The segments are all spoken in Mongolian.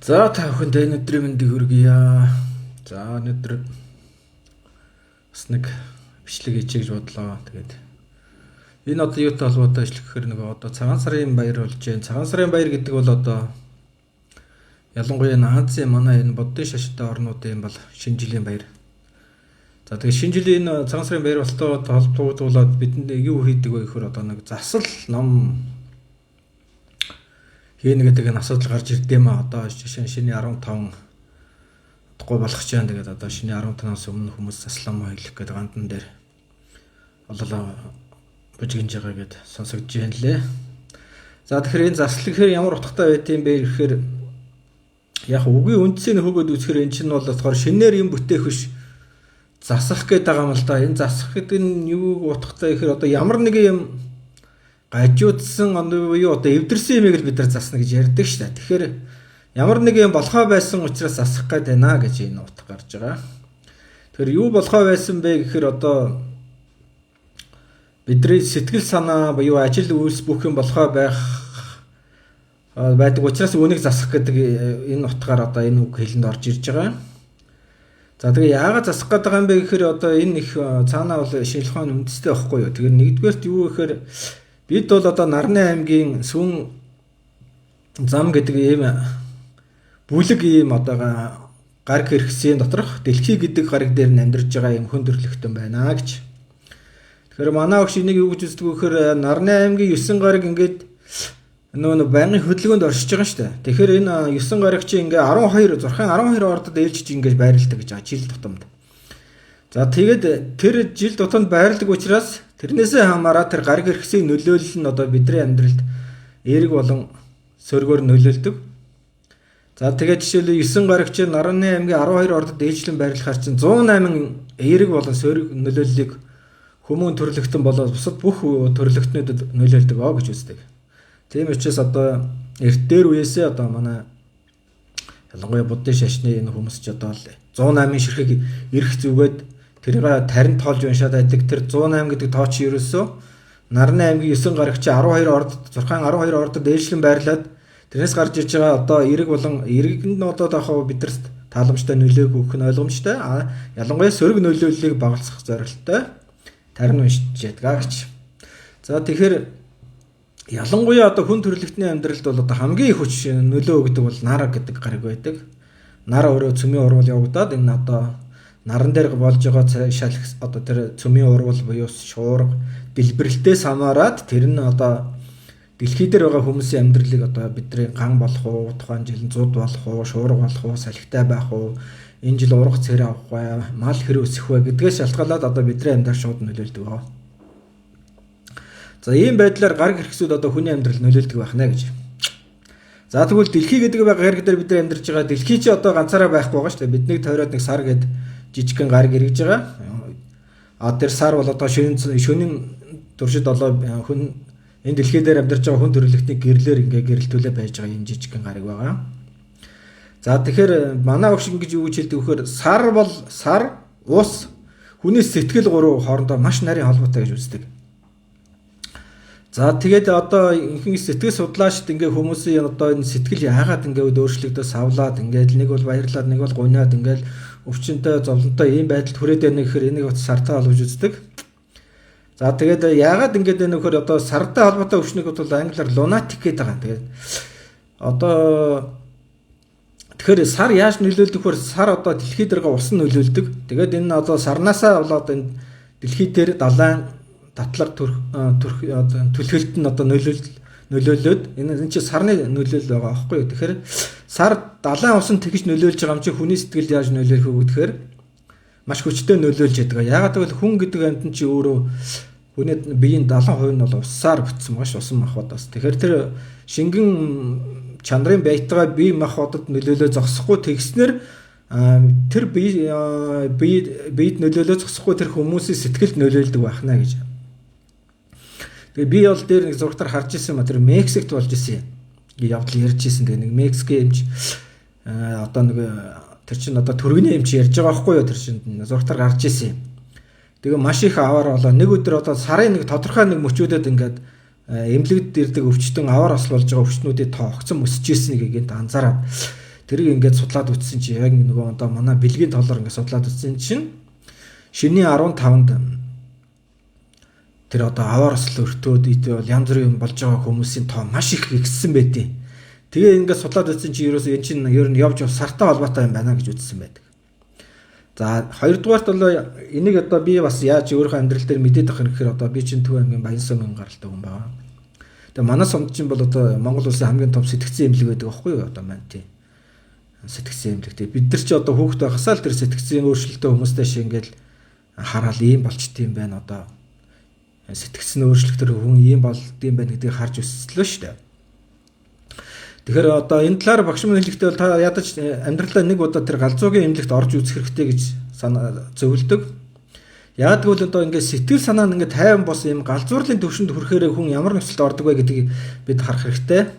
За та бүхэнд өнөөдрийн мэндийг хүргье. За өнөөдөр бас нэг бичлэг хийчихье гэж бодлоо. Тэгээд энэ одоо юутай холбоотой бичлэг гэхээр нөгөө одоо цагаан сарын баяр болж байна. Цагаан сарын баяр гэдэг бол одоо ялангуяа Азийн манай энэ боддын шашинтай орнуудын бол шинэ жилийн баяр. За тэгээд шинэ жилийн цагаан сарын баяр болтойгоо холбогдуулаад бидэнд юу хийдэг вэ гэхээр одоо нэг засал ном хийнэ гэдэг нь асуудал гарч ирдэм маа. Одоо жишээ нь шинэ 15 удахгүй болох ч юм. Тэгээд одоо шинэ 15-аас өмнө хүмүүс заслам хэлэх гэдэг гандан дээр болоо бужигнж байгаа гэд сонсогдож байна лээ. За тэгэхээр энэ засал гэхээр ямар утгатай байт юм бэ гэхээр яг үгийн үндсийг хөгөөд үзэхээр эн чинь бол болохоор шинээр юм бүтээх биш засах гэдэг байгаа юм л да. Энэ засах гэдэг нь юу утгатай гэхээр одоо ямар нэг юм гажуудсан юу одоо эвдэрсэн юмыг л бид нар засна гэж ярьдаг шүү дээ. Тэгэхээр ямар нэг юм болохоо байсан учраас засах гээд байна гэж энэ утга гарч байгаа. Тэгэхээр юу болохоо байсан бэ гэхээр одоо бидний сэтгэл санаа буюу ажил үйлс бүх юм болохоо байдаг учраас үүнийг засах гэдэг энэ утгаар одоо энэ үг хэлэнд орж ирж байгаа. За тэгээ яагаад засах гэдэг юм бэ гэхээр одоо энэ их цаанаа бол шинжлэх ухааны үндэстэй байхгүй юу. Тэгэхээр нэгдүгээрт юу гэхээр бид бол одоо Нарны аймгийн Сүн зам гэдэг ийм бүлэг ийм одоо гариг хэрэгсийн доторх дэлхий гэдэг гариг дээр амьдарч байгаа юм хөндөрлөгтөн байна гэж. Тэгэхээр манай огш энийг юу гэж үздэг вэ гэхээр Нарны аймгийн 9 гариг ингээд нөгөө байнгын хөдөлгөөнд оршиж байгаа шүү дээ. Тэгэхээр энэ 9 гариг чинь ингээ 12 ордод ээлжиж ингэж байрладаг гэж байгаа жил тутамд. За тэгээд тэр жил тутамд байрладаг учраас тэрнээсээ хамаараа тэр гариг хэрэгсийн нөлөөлөл нь одоо бидний амьдралд эерэг болон сөргөөр нөлөөлдөг. За тэгээд жишээлбэл 9 гариг чинь Нарны аймгийн 12 ордод ээлжлэн байрлахаар чинь 108 эерэг болон сөрөг нөлөөллийг хүмүүн төрлөختөн болоод бусад бүх төрлөختнүүдэд нөлөөлдөг гэж үздэг. Тийм учраас одоо эрт дээр үеэсээ одоо манай ялангуяа буддын шашны энэ хүмүүс ч одоо 108-ын ширхэг ирэх зүгээд тэрийг тарин тоолж уншаад байдаг. Тэр 108 гэдэг тоо чи ерөөсөө Нарны аймгийн 9 гарагч 12 ордод зурхаан 12 ордод ээлжлэн байрлаад тэрнээс гарч ирж байгаа одоо эрэг болон эрэг нь одоо таахаа бидэрт тааламжтай нөлөөг өгөх нь ойлгомжтой. Ялангуяа сөрөг нөлөөллийг багасгах зорилттой тарин уншиж ядгаа гэж. За тэгэхээр ялангуяа одоо хүн төрлөختний амьдралд бол одоо хамгийн их хүч нөлөө өгдөг бол нар гэдэг гариг байдаг. Нар өөрөө цөмийн урвал явагдаад энэ одоо наран дээр болж байгаа шалх одоо тэр цөмийн урвал буюу шуурга дэлбэрэлтээс хамаарат тэр нь одоо дэлхий дээр байгаа хүмүүсийн амьдралыг одоо бидний ган болох уу, тухайн жил зуд болох уу, шуурга болох уу, салхитай байх уу, энэ жил ургац царай авах бай, мал хэр өсөх вэ гэдгээс шалтгаалаад одоо бидний амьдрал шууд нөлөөлдөг. За ийм байдлаар гариг хэрэгсүүд одоо хүний амьдрал нөлөөлдөг байх нэ гэж. За тэгвэл дэлхий гэдэг гариг дээр бид нар амьдарч байгаа. Дэлхий чи одоо ганцаараа байхгүй байгаа шүү дээ. Биднийг тойроод нэг сар гэдэг жижигхэн гариг эргэж байгаа. Тэр сар бол одоо шөнийн туршид олоо хүн энэ дэлхий дээр амьдарч байгаа хүн төрлөختний гэрлэр ингээ гэрэлтүүлээ байж байгаа юм жижигхэн гариг байгаа. За тэгэхээр манай өгш ингэж юу гэж хэлдэг вөхөр сар бол сар, ус, хүний сэтгэл гурав хоорондоо маш нарийн холбоотой гэж үздэг. За тэгээд одоо ихэнх сэтгэл судлаачд ингээ хүмүүсийн одоо энэ сэтгэл яагаад ингээ өөрчлөгдөж савлаад ингээд нэг бол баярлаад нэг бол гунаад ингээд өвчнөд зовлонтой ийм байдалд хүрээд байна гэхээр энийг сартай холбож үздэг. За тэгээд яагаад ингээд байна вөхөр одоо сартай холбоотой өвчнүүд бол англиар lunatic гэдэг байгаа. Тэгээд одоо тэгэхээр сар яаж нөлөөлдөг вөхөр сар одоо дэлхий дээргээ усан нөлөөлдөг. Тэгээд энэ одоо сарнаасаа болоод энэ дэлхий дээр далайн татлаг түлхэлт нь одоо нөлөөлөд энэ чинь сарны нөлөөлөл байгаа аахгүй юу. Тэгэхээр сар далайн усан тэгж нөлөөлж байгаа юм чи хүний сэтгэлд яаж нөлөөлөх вэ гэхээр маш хүчтэй нөлөөлж яадаг. Яагаад гэвэл хүн гэдэг амьтан чи өөрөө хүний биеийн 70% нь бол усаар бүтсэн маш усан махбодоос. Тэгэхээр тэр шингэн чанарын байтугай бие махбодод нөлөөлөө зогсохгүй тэгснэр тэр биед нөлөөлөө зогсохгүй тэр хүмүүсийн сэтгэлд нөлөөлдөг байна гэж. Тэгээ би бол дээр нэг зургатаар харж ирсэн ма тэр Мексикт болж исэн явдал ярьж ирсэн. Тэгээ нэг Мексикийн эмч одоо нэг тэр чинь одоо төргөний эмч ярьж байгаа байхгүй юу тэр чинь зургатаар гарч ирсэн. Тэгээ маш их аваар болоо нэг өдөр одоо сарын нэг тодорхой нэг мөчүүдэд ингээд эмнэлэгд ирдэг өвчтөн аваар ослуулж байгаа өвчтнүүдийн тоо огцон өсөж ирснийг гинт анзаараад Тэрийг ингээд судлаад үзсэн чи яг нөгөө одоо манай бэлгийн толоор ингээд судлаад үзсэн чинь шөнийн 15-нд тэр одоо аваараас л өртөөд идэв бол янз бүрийн юм болж байгаа хүмүүсийн тоо маш их ихссэн байдیں۔ Тэгээ ингээд судлаад үзсэн чи ерөөсөө эн чинь ер нь явж сартай холбоотой юм байна гэж үзсэн байдаг. За хоёрдугаарт бол энийг одоо би бас яаж өөрийнхөө амьдрал дээр мэдээд авах юм гэхээр одоо би чинь Төв аймгийн Баянсумын гаралтай хүн байгаа. Тэгээ манай сумд чинь бол одоо Монгол улсын хамгийн том сэтгцэн эмнэлэг байдаг байхгүй юу одоо маань тий. Сэтгцэн эмнэлэгтэй бид нар ч одоо хүүхэд байхасаа л тэр сэтгцэн өөрчлөлтөө хүмүүстэй шиг ингээл хараад ийм болчт юм байна одоо сэтгцэн өөрчлөлтөөр хүн ийм болд юм байна гэдгийг харж өсслөө шүү дээ. Тэгэхээр одоо энэ талаар багш минь хэлэхдээ бол та ядаж амьдралдаа нэг удаа тэр галзуугийн эмнэлэгт орж үзэх хэрэгтэй гэж зөвлөдөг. Яг тэгвэл одоо ингээд сэтгэл санаа нь ингээд тайван бос юм галзуурлын төвшөнд хүрэхээр хүн ямар нөхцөлд ордог вэ гэдгийг бид харах хэрэгтэй.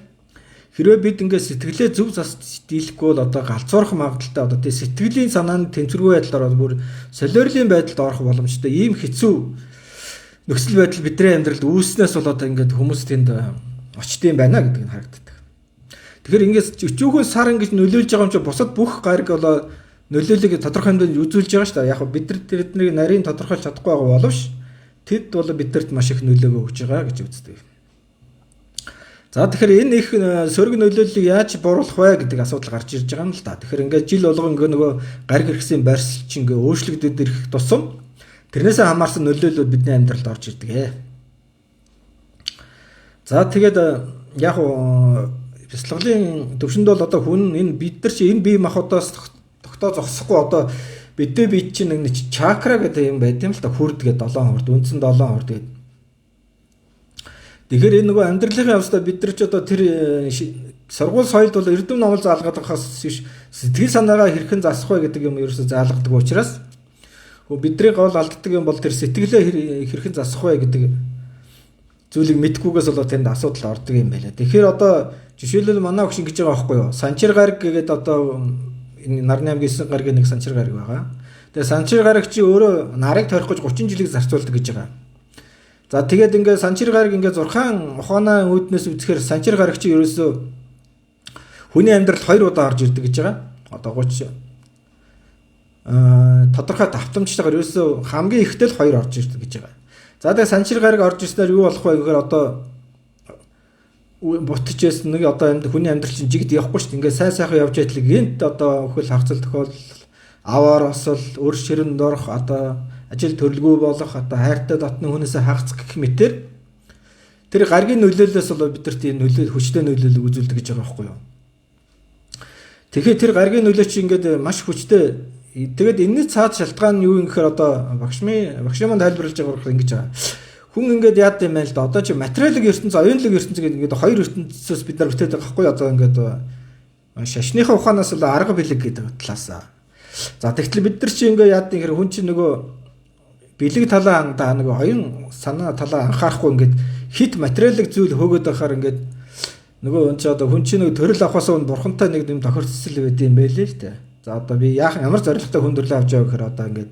Хэрвээ бид ингээд сэтгэлээ зөв зас дийлэхгүй бол одоо галзуурах магадaltaй одоо тий сэтгэлийн санаа нь тэнцвэргүй байдлаар бүр солиорлын байдалд орох боломжтой ийм хэцүү нөхцөл байдал бидний амьдралд үүснээс бол одоо ингээд хүмүүс тэнд очтiin байна гэдэг нь харагддаг. Тэгэхээр ингээд өчүүхэн сар ингэж нөлөөлж байгаа юм чи бусад бүх гариг болоо нөлөөллийг тодорхой хэмжээнд үзүүлж байгаа шүү дээ. Яг бид нар тэднийг нарийн тодорхойлж чадахгүй байгаа боловч тэд бол бидэрт маш их нөлөөгөө өгж байгаа гэж үздэг. За тэгэхээр энэ их сөрөг нөлөөллийг яаж бууруулах вэ гэдэг асуудал гарч ирж байгаа юм л да. Тэгэхээр ингээд жил болгон нөгөө гариг хэрэгслийн байршил чинь ингээд өөрчлөгдөд ирэх тусам тэрнээсээ хамаарсан нөлөөллүүд бидний амьдралд орж ирдэг. За тэгээд яг бяцлаглалын төвшөнд бол одоо хүн энэ бид нар чи энэ бие махбодоос тогтоо зогсохгүй одоо бидний бие чинь нэг чакра гэдэг юм байт юм л та хүрдгээ 7 хурд үндсэн 7 хурд гэдэг. Тэгэхээр энэ нөгөө амьдралын явцдаа бид нар ч одоо тэр сургууль соёлд бол эрдэм номол заалгаад байхаас биш сэтгэл санаагаа хэрхэн засах вэ гэдэг юм ерөөсөө заалгадаг учраас бидний гол алддаг юм бол тэр сэтгэлээ хэрхэн засах вэ гэдэг зүйлийг мэдхгүйгээс болоод тэнд асуудал ордог юм байна. Тэгэхээр одоо жишээлбэл манай өгш ингэж байгаа байхгүй юу? Санчир гараг гэдэг одоо энэ нарны аймгийн 9 гарагийн нэг санчир гараг байгаа. Тэгээ санчир гараг чи өөрөө нарыг тойрох гэж 30 жилиг зарцуулдаг гэж байгаа. За тэгээд ингээд санчир гараг ингээд зурхаан ухаанаа үүднээс үзэхээр санчир гараг чи ерөөсөө хүний амьдралд 2 удаа орж ирдэг гэж байгаа. Одоо 30 тодорхой давтамжтайгаар ерөөсөө хамгийн ихтэй л 2 орж ирдэг гэж байгаа. За тэгээд санчир гараг орж ирснээр юу болох вэ гэхээр одоо бутчихээс нэг одоо хүний амьдрал чинь жигд явахгүй шүү дээ. Ингээд сайн сайхан явж байтлаа гинт одоо хөл хагцал тохиол аваар осол өр ширэнд орох одоо ажил төрлгүй болох одоо хайртай дотны хүнээсээ хагц гэх мэтэр тэр гаргийн нөлөөллөөс бол бидэрт энэ нөлөөлөл хүчтэй нөлөөлөл үзүүлдэг гэж байгаа байхгүй юу. Тэгэхээр тэр гаргийн нөлөө чи ингээд маш хүчтэй. Тэгээд энэний цаад шалтгаан нь юу юм гэхээр одоо багш маань тайлбарлаж байгаа ингэж байгаа. Хүн ингээд яад юм байл да. Одоо чи материалын ертөнц, оюунлаг ертөнц гэдэг ингээд хоёр ертөнцөөс бид нар бүтээд байгаа байхгүй юу. Одоо ингээд шашныхаа ухаанаас л арга бэлэг гэдэг талаас. За тэгтэл бид нар чи ингээд яад гэхээр хүн чи нөгөө бэлэг талаа да нөгөө оюун санаа талаа анхаарахгүй ингээд хит материалын зүйл хөөгд байхаар ингээд нөгөө энэ ч одоо хүн чи нэг төрөл авахаас өмнө бурхантай нэг юм тохирцол байд юм байлээ л дээ. За одоо би ямар зорилготой хүндрэлээ авч яваа гэхээр одоо ингээд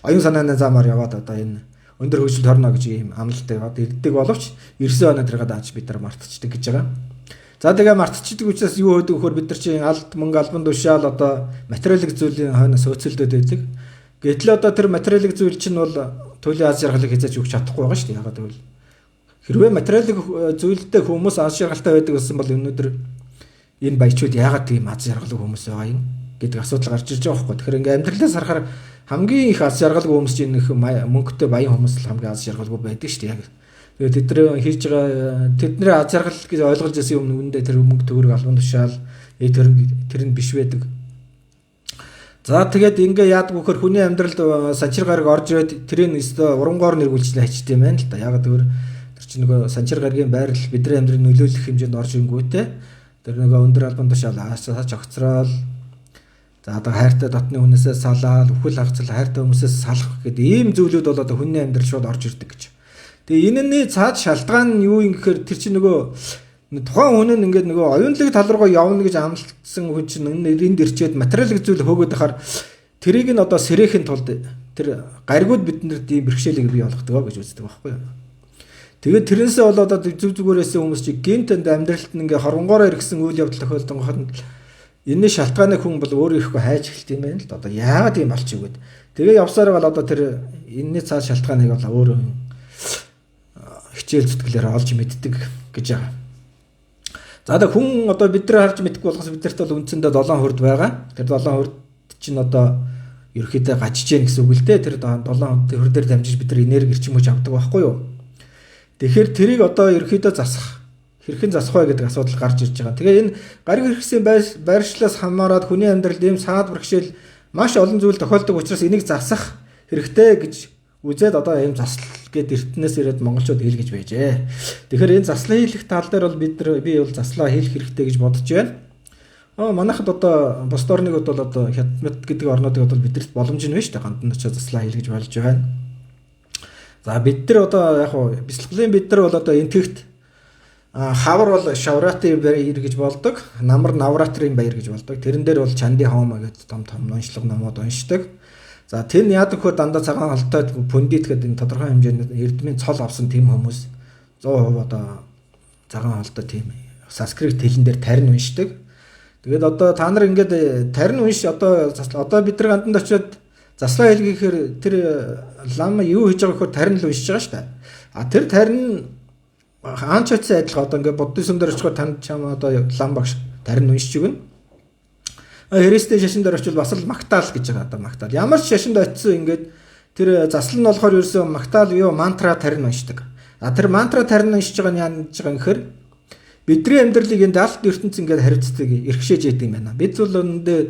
оюун санааны замаар яваад одоо энэ өндөр хөгжилд хорно гэж ийм амлалтай яваад ирдэг боловч 90 оноо тэргээ дааж бид нар мартчихдаг гэж байгаа. За тэгээ мартчихдаг учраас юу хөдөг вөхөр бид нар чинь алд мөнгө албан тушаал одоо материалын зүйлийн хойноос өцөлдөд байдаг. Гэтэл одоо тэр материалын зүйл чинь бол туйлын аз жаргалыг хийж өгч чадахгүй байгаа шүү дээ. Ягаад гэвэл хэрвээ материалын зүйлтэй хүмүүс аз жаргалтай байдаг гэсэн бол өнөөдөр энэ баячууд ягаад тийм аз жаргалтай хүмүүс байгаа юм гэдэг асуудал гарч ирж байгаа байхгүй. Тэгэхээр ингээм амьдралаас харахаар хамгийн их аз жаргалгүй хүмүүс чинь их мөнгөтэй баян хүмүүс л хамгийн аз жаргалгүй байдаг шүү дээ. Яг тэгээд тэдний хийж байгаа тэдний аз жаргал гэж ойлгож байсан юм үүндээ тэр мөнгө төгрөг албан тушаал тэр нь биш байдаг. За тэгээд ингээ яадаг вөхөр хүний амьдралд санчир гараг орж ирээд тэрийн өстө урангоор нэргүүлжлээ хачдаг юм байна л да. Яг тэр чинь нөгөө санчир гарагийн байрал бидний амьдралыг нөлөөлөх хэмжээнд орж ирэнгүүтээ тэр нөгөө өндөр албан тушаал аашаа чогцрол за одоо хайртай дотны хүнээсээ салаад үхэл хагцал хайртай хүмүүсээс салах гэдэг ийм зүйлүүд бол одоо хүний амьдрал шууд орж ирдэг гэж. Тэгээ энэний цаад шалтгаан нь юу юм гэхээр тэр чинь нөгөө тухайн хүн нь ингээд нөгөө оюунлаг тал руугаа явна гэж амлалтсан хүн чинь энд ирчээд материалын зүйл хөөгд ахаар тэрийг нь одоо сэрэхийн тулд тэр гаригуд биднэрт ийм бэрхшээлийг бий болгодог гэж үздэг байхгүй юу. Тэгээд тэрнээсээ болоод одоо зүг зүгээрээс хүмүүс чи гинтэнд амьдралд нь ингээ хоронгоороо иргэсэн үйл явдал тохиолдсон хохонд энэ шалтгааныг хүн бол өөрөө ихгүй хайж эхэлт юм байна л да. Одоо яагаад юм болчих вэ? Тэгээ явсаар бол одоо тэр энэний цааш шалтгааныг бол өөрөө хичээл зүтгэлээр олж мэддэг гэж байгаа. За одоо хүн одоо бид нар харж мэдэхгүй болохоос бидэрт бол үндсэндээ 7 хурд байгаа. Тэр 7 хурд чинь одоо ерөөхдөө гажиж гэн гэсэн үг л дээ. Тэр 7 хурдээр дамжиж бид нар энерги ирчмөж авдаг байхгүй юу? Тэгэхээр тэрийг одоо ерөөхдөө засах хэрхэн засах вэ гэдэг асуудал гарч ирж байгаа. Тэгээ энэ гариг хэрэгслийн байршлаас хамаарат хүний амьдралд ийм саад бэрхшээл маш олон зүйл тохиолдог учраас энийг засах хэрэгтэй гэж үзээд одоо ийм засал гээд эртнээс ирээд монголчууд хэлгэж байжээ. Тэгэхээр энэ заслаа хийх тал дээр бол би бол заслаа хийх хэрэгтэй гэж бодож байна. Манайхад одоо бус орнууд бол одоо Хятад гэдэг орнуудыг бол бидэрт боломж нь биш үү? Гандан очиж заслаа хийлгэж болж байна. За бид нар одоо яг хуу бяцлаглын бид нар бол одоо энтэгт хавар бол шавратын баяр гэж болдог, намар навратрын баяр гэж болдог. Тэрэн дээр бол чанди хомо гэдэг том уншлага номууд уншдаг. За тэр нь яадаг хөө дандаа цагаан холтой пүндит гэдэг энэ тодорхой хэмжээнд эрдмийн цол авсан тийм хүмүүс 100% одоо цагаан холтой тийм санскрит хэлэн дээр тарин уншдаг. Тэгээд одоо та нар ингээд тарин унш одоо бид нар ганданд очиод заслаа хэлгээхээр тэр лама юу хийж байгаа гэхээр тарин л уншиж байгаа шүү дээ. Тэр тарин хаанч очисан адилхан одоо ингээд буддизм дээр очихоор танд чам одоо лам багш тарин уншиж өгнө. Христийн шашин дээр очивол бас л магтаал гэж байгаа одоо магтаал. Ямар ч шашинд очисон ингээд тэр засал нь болохоор ерөөсөө магтаал юу мантра тарин уншдаг. Тэр мантра тарин уншиж байгаа нь яаж байгаа гэхээр бидний амьдралыг энэ даалт ертөнц ингээд харилцдаг эрхшээж яадаг юм байна. Бид бол өнөндөө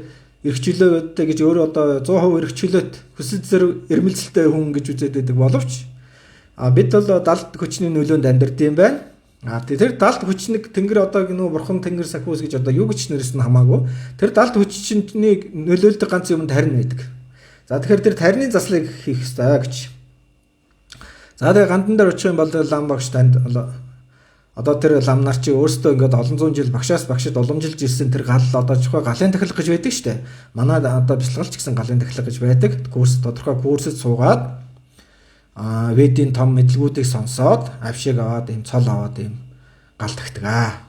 эрхчлөөтэй гэж өөрөө одоо 100% эрхчлөөт хүсэл зэрэг эрмэлзэлтэй хүн гэж үзээд байдаг боловч бид бол даалт хүчний нөлөөнд амьдардаг юм байна. Тэр даалт хүчнийг тэнгэр одоо нөө бурхан тэнгэр сахиус гэж одоо юу гэж нэрсэн хамаагүй. Тэр даалт хүчний нөлөөлдөг ганц юм тарин байдаг. За тэгэхээр тэр тарины заслыг хийх ёстой гэж. За тэгээ гандан дээр очих юм бол лам багш танд одоо тэр лам нар чи өөрсдөө ингээд олон зуун жил багшаас багшид уламжилж ирсэн тэр гал одоо жихөө галын тахилга гэж байдаг шүү дээ. Манай одоо бяцлагч гэсэн галын тахилга гэж байдаг. Курс тодорхой курсэд суугаад ведийн том мэдлгүүдийг сонсоод авшиг аваад ийм цол аваад ийм гал тагтгаа.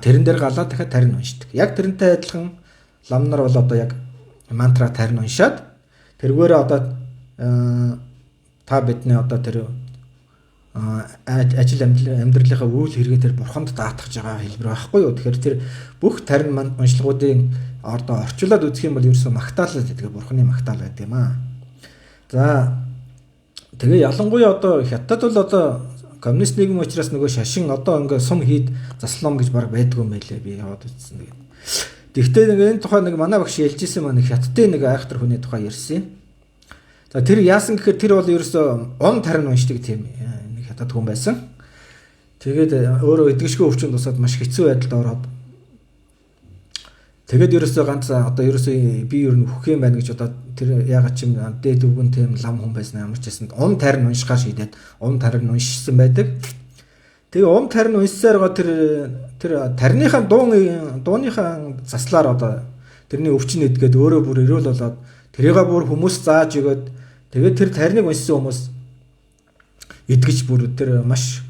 Тэрэн дээр галаа дахиад тарин уншдаг. Яг тэрнтэй адилхан лам нар бол одоо яг мантра тарин уншаад тэргээрээ одоо та бидний одоо тэр ажил амьдралынхаа үйл хэрэгээ тэр бурханд даатгаж байгаа хэлбэр байхгүй юу. Тэгэхээр тэр бүх тарин уншлагуудын одоо орчуулад үзэх юм бол ерөөсөө магтаал гэдэг бурханы магтаал байдаг юм аа. За тэгээ ялангуяа одоо хятад бол одоо коммунист нийгэм учраас нөгөө шашин одоо ингээ сум хийд заслам гэж баг байдгүй юм байлээ би яваад үзсэн тэгээд. Тэгвэл нэг энэ тухай нэг манай багш ялжсэн маань хятадын нэг айхтар хүний тухай ярьсан. За тэр яасан гэхээр тэр бол ерөөсөө он тарин уншдаг тийм нэг хятад хүн байсан. Тэгээд өөрөө эдгэшгүй өвчнөд тусаад маш хэцүү байдалд ороод тэгээд ерөөсөө ганц одоо ерөөсөө би ер нь хөх юм байна гэж одоо тэр ягаад ч юм дээд өвгөн тийм лам хүн байсан ямар ч гэсэн ум тарин уншихаар шийдээд ум тарин уншсан байдаг. Тэгээ ум тарин уншсаар гоо тэр тарныхаа дууныхаа заслаар одоо тэрний өвчин эдгээд өөрөө бүр өрөөл болоод тэрийгээ бүр хүмүүс зааж өгөөд тэгээд тэр тарныг уншсан хүмүүс эдгэж бүр тэр маш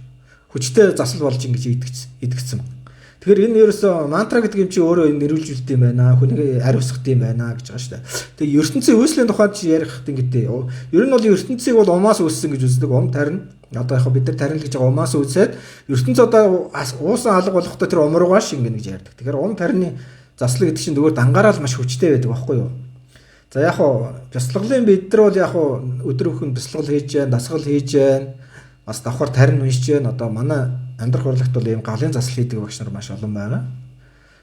хүчтэй засал болж ингэж эдгэсэн. Тэгэхээр энэ ерөөсөө мантра гэдэг юм чи өөрөө нэрвүүлжүүлдэг юм байна. Хүнийг ариусгах юм байна гэж байгаа шүү дээ. Тэгээ ертөнцийн үүслийн тухайд чи ярих гэдэг. Ер нь бол ертөнцийг бол умаас үүссэн гэж үздэг. Тарин. Одоо яг бид нар тарин л гэж байгаа умаас үүсээд ертөнц одоо уусан алга болохтой тэр ум руугаа шингэнэ гэж ярьдаг. Тэгэхээр тарины заслаг гэдэг чинь зүгээр дангаараа л маш хүчтэй байдаг байхгүй юу? За яг бяцлаглын бид нар бол яг өдөр бүхэн бяцлал хийж байна, дасгал хийж байна. Бас давхар тарин уншиж байна. Одоо манай амьдрах урлагт бол ийм галын засал хийдэг багш нар маш олон байна.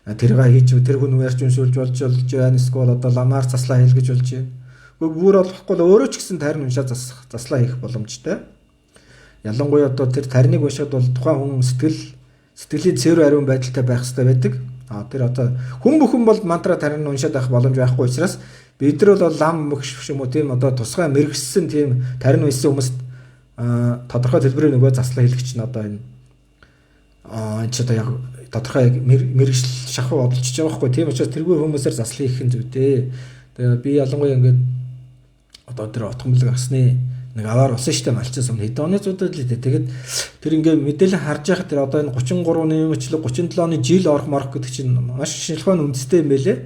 Тэргээ хийж тэр хүн ярьж уншуулж болж байна. Эсвэл одоо ламаар заслаа хийлгэж болж байна. Бүр болохгүй л өөрөө ч гэсэн тарин уншаад заслаа хийх боломжтой. Ялангуяа одоо тэр тариныг уншаад бол тухайн хүн сэтгэлийн цэвэр ариун байдалтай байх хэрэгтэй байдаг. Тэр одоо хүн бүхэн бол мантра тарин уншаад байх боломж байхгүй учраас бид нар бол лам мөгш юм уу тийм одоо тусгай мэрэгссэн тийм тарин уншсан хүмүүст тодорхой төлбөрийн нөгөө заслаа хийлгэж чинь одоо энэ ч одоо яг тодорхой мэрэгжил шахуу бодолч байгаа байхгүй тийм учраас тэргүй хүмүүсээр заслаа хийх нь зүйтэй. Тэгээ би ялангуяа ингээд одоо тэр отгомлог асны нэг аваар болсон штэ малчин сум хэдэн оны зуудад л дээ. Тэгээд тэр ингээ мэдээлэл харж байхад тэр одоо энэ 33-ны өмчлөг 37-ны жил орох морох гэдэг чинь маш шинжилгээний үндэстэй юм байлээ.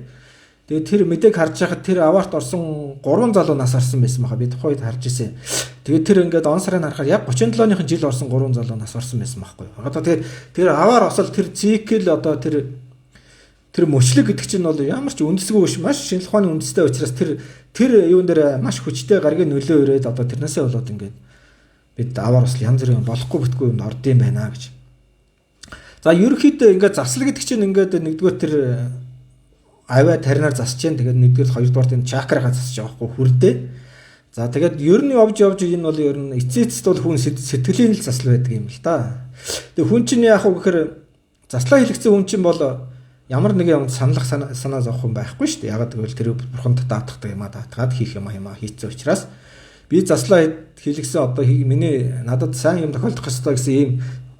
Тэгээд тэр мэдээг харж байхад тэр аваарт орсон 3 залуу нас орсон байсан баха. Би тухайд харж ирсэн. Тэгээд тэр ингээд он сарын харахаар яг 37-ны жил орсон 3 залуу нас орсон байсан байхгүй. Одоо тэгээд тэр аваар осол тэр цикл одоо тэр мөчлөг гэдэг чинь бол ямар ч үндэсгүй биш, маш шинжилгээний үндэстэй учраас тэр юун дээр маш хүчтэй гаргийн нөлөө өрөөд одоо тэрнээсээ болоод ингээд бид аваар осол янз бүрийн болохгүй бүтгүй юмд орд юм байна гэж. За ерөнхийдөө ингээд заслаг гэдэг чинь ингээд нэгдүгээр тэр аваа таринаар засч जैन. Тэгээд нэгдүгээр хоёрдугаар энэ чакрага засч байгаа хгүй хүрдээ. За тэгээд ер нь явж энэ бол ер нь эцээцэд бол хүн сэтгэлийн л засал байдаг юм л да. Тэгээд хүн чинь яах вэ гэхээр заслаа хэлэгцэн хүн чинь бол ямар нэгэн юмд саналах санаа зовх юм байхгүй шүү дээ. Ягаад гэвэл тэр бурханд даатгадаг юм даатгаад хийх юм хийцэн учраас би заслаа хэлэгсэн одоо миний надад сайн юм тохиолдох ёстой гэсэн ийм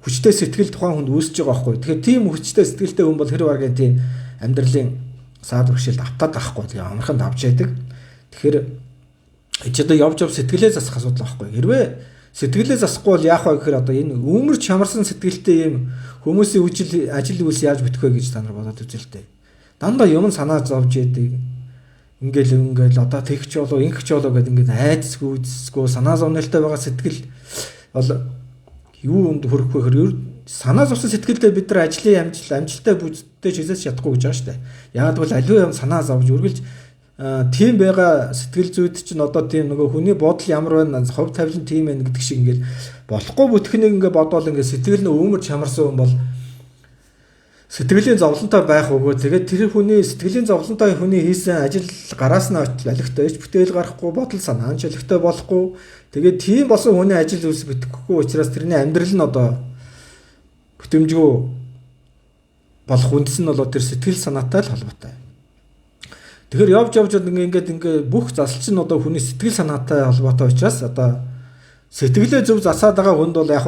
хүчтэй сэтгэл тухайн хүнд үүсэж байгаа байхгүй. Тэгэхээр тийм хүчтэй сэтгэлтэй хүн бол хэрэг баргийн тийм амьдралын саад бэрхшээлд автаад байхгүй. Тэгээ амархан давж яадаг. Тэгэхээр ч одоо явж сэтгэлээ засах асуудал байхгүй. Хэрвээ сэтгэлээ засахгүй бол яах вэ гэхээр одоо энэ үүмэр чамарсан сэтгэлтэй юм хүмүүсийн ажил үйлс яаж бүтэх вэ гэж та нар бодоод үзэл дээ. Дандаа юм санаа зовж яадаг. Ингээл одоо тэгч болоо ингэч болоо гэдэг ингээд айдсгүй санаа зовнилтай байгаа сэтгэл бол юу өнд хөрөх вэ гэхээр санаа зовсон сэтгэлдээ бид нар ажлын амжилттай бүжтэй хийсэж чадахгүй гэж байгаа шүү дээ. Яагаад гэвэл аливаа юм санаа зовж үргэлж тийм байгаа сэтгэл зүйд чинь одоо тийм нөгөө хүний бодол ямар байна, хувь тавилан тийм байх гэдэг шиг ингээд болохгүй бүтгэнийг ингээд бодвол ингээд сэтгэл нь өмөр чамарсан хүн бол сэтгэлийн зовлонтой байх өгөө. Тэгээд тэр хүний сэтгэлийн зовлонтой хүний хийсэн ажил гараас нь олигтой ч бүтээл гарахгүй, бодол санаа ч олигтой болохгүй. Тэгээд тийм болсон хүний ажил үйлс бүтэхгүй учраас тэрний амьдрал нь одоо бүтэмжгүй болох үндэс нь бол тэр сэтгэл санаатай л холбоотой. Тэгэхээр явж ингээд бүх засалч нь одоо хүний сэтгэл санаатай холбоотой учраас одоо сэтгэлээ зөв засаад байгаа хүнд бол яг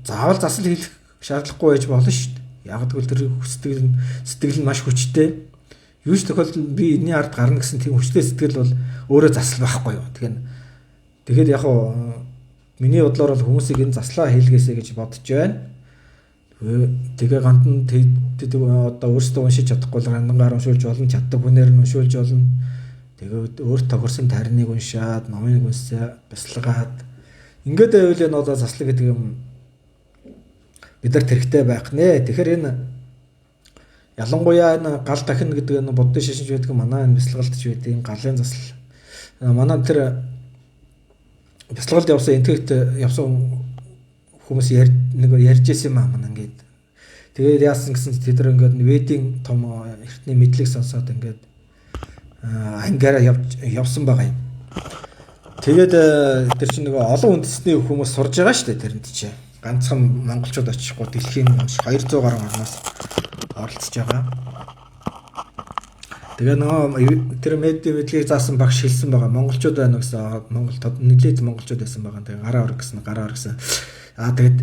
заавал засал хийх шаардлагагүй байж болно шүү дээ. Яг тэгвэл тэр сэтгэл нь маш хүчтэй. Юу ч тохиолдолд би энэний ард гарна гэсэн тийм хүчтэй сэтгэл бол өөрөө засал байхгүй юу. Тэгэхээр яг миний бодлоор бол хүмүүсийг энэ заслаа хийлгээсэй гэж бодож байна. Тэгээ гандан одоо өөрсдөө уншиж чадахгүй л гандангаар уншуулж болно, чаддаг хүнээр нь уншуулж болно. Тэгээ өөр тохирсон тариныг уншаад, номыг уншаа, бясалгаад ингээд байвал энэ одоо заслаг гэдэг юм бид нар тэрхтээ байх нэ. Тэгэхээр энэ ялангуяа энэ гал дахин гэдэг энэ буддын шашинч байдаг манай энэ бясалгалдч байдаг энэ галын засал. Манай тэр бясалгалд явсан энтгэгт явсан хүмүүс ярьж ирсэн юм аа манай ингээд. Тэгээд яасан гэсэн чинь тэд нар ингээд ведийн том эртний мэдлэг сонсоод ингээд ангаараа явсан байгаа юм. Тэгээд тэр чинь нөгөө олон үндэсний хүмүүс сурж байгаа шүү дээ тэрэнд чинь. Ганцхан монголчууд очихгүй дэлхийн 200 гаруй орноос оролцож байгаа. Тэгээ нөгөө тэр мэдлэг заасан багш хэлсэн байгаа. Монголчууд байна гэсэн Монголд нэлээд монголчууд байсан байгаа. Тэгээ гараа ор гэсэн. Тэгээд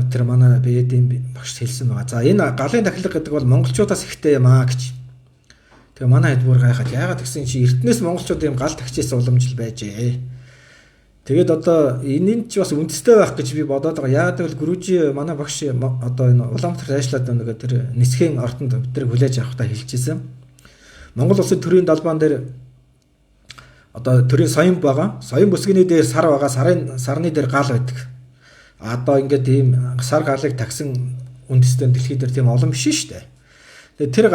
тэр манай бэдийн багш хэлсэн байгаа. За энэ галын дахилга гэдэг бол монголчуудаас ихтэй юм аа гэж. Тэгээ манай хэд бүр гайхаад яагаад гэсэн чи эртнээс монголчууд юм гал тагчээс уламжил байжээ. Тэгээд одоо энэ ч бас үндэстэй байх гэж би бодоод байгаа. Яагаад гэвэл Гүрүжи манай багш одоо энэ Улаанбаатар ажиллаад байгаа тэр нисхийн ортонд бид хүлээж авахтаа хэлчихсэн. Монгол улсын төрийн далбаан дээр одоо төрийн соён байгаа. Соён бүсгний дээр сар байгаа. Сарны дээр гал байдаг. Одоо ингээд тийм сар галыг тагсан үндэстэй дэлхийд дээр тийм олон биш шүү дээ. Тэгээд тэр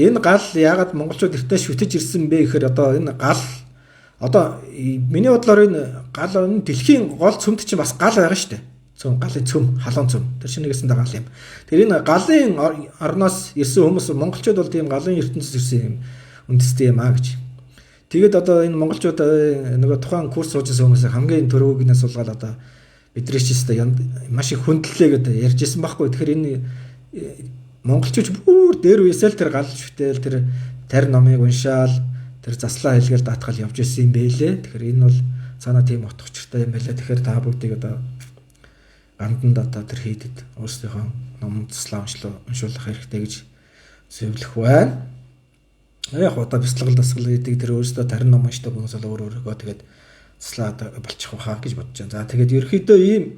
энэ гал яагаад монголчууд эртнээс шүтэж ирсэн бэ гэхээр одоо энэ гал одоо миний бодлоор энэ гал энэ дэлхийн гол цөмд чинь бас гал байгаа шүү дээ. Галын цөм, халуун цөм. Тэр чинь нэгсэн гал юм. Тэр энэ галын орноос ирсэн хүмүүс монголчууд бол тийм галын ертөнцөөс ирсэн юм үндэстэй юм аа гэж. Тэгээд одоо энэ монголчууд нөгөө тухайн курс суужсэн хүмүүс хамгийн төрөвгнээс суулгаад одоо бидний ч өстой маш их хүндлэлээ гэдэг ярьжсэн байхгүй. Тэгэхээр энэ монголчууд бүр дээр үесэл тэр гал шүтэл тэр тарин номыг уншаал тэр заслаа хэлгээл даатгал явж ирсэн юм бэлээ. Тэгэхээр энэ бол цаана тийм утгачлалтай юм байлаа. Тэгэхээр та бүгдийг одоо ганданд одоо тэр хийдэд өөрсдийнхөө ном заслаа уншуулах хэрэгтэй гэж зөвлөх байна. Яг одоо бяцлал дасгал гэдэг тэр өөрсдөө тарин ном уншдаг хүмүүс бол өөр өөргөө тэгээд заслаа болчих واخа гэж бодож байна. За тэгээд ерөөхдөө ийм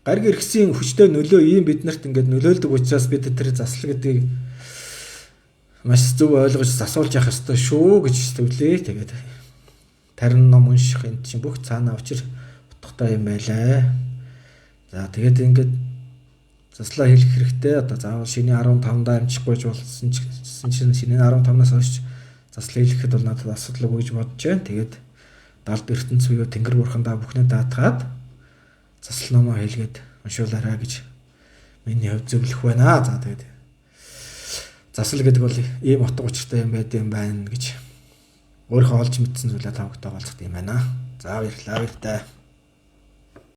гариг иргэсийн хүчтэй нөлөө ийм биднэрт ингээд нөлөөлдөг учраас бид тэр засал гэдгийг маш зөв ойлгож засуулж явах ёстой шүү гэж төвлөө. Тэгээд тарин ном унших энэ чинь бүх цаанаа учир утгатай юм байлаа. За тэгээд ингээд заслаа хэлэх хэрэгтэй. Одоо заавал шинэ 15-нд амжихгүй болсон чинь шинэ 15-наас хойш заслаа хэлэхэд бол надад асуудал өгж бодож байна. Тэгээд далд ертөнц буюу Тэнгэр бурхандаа бүхнээ даатгаад засал номоо хэлгээд уншуулаарай гэж миний хувь зөвлөх байна. За тэгээд засал гэдэг бол ийм утга учиртай юм байд юм байна гэж өөрийнхөө олж мэдсэн зүйлээ тавгтаа олцох юм байна. За баярлалаа.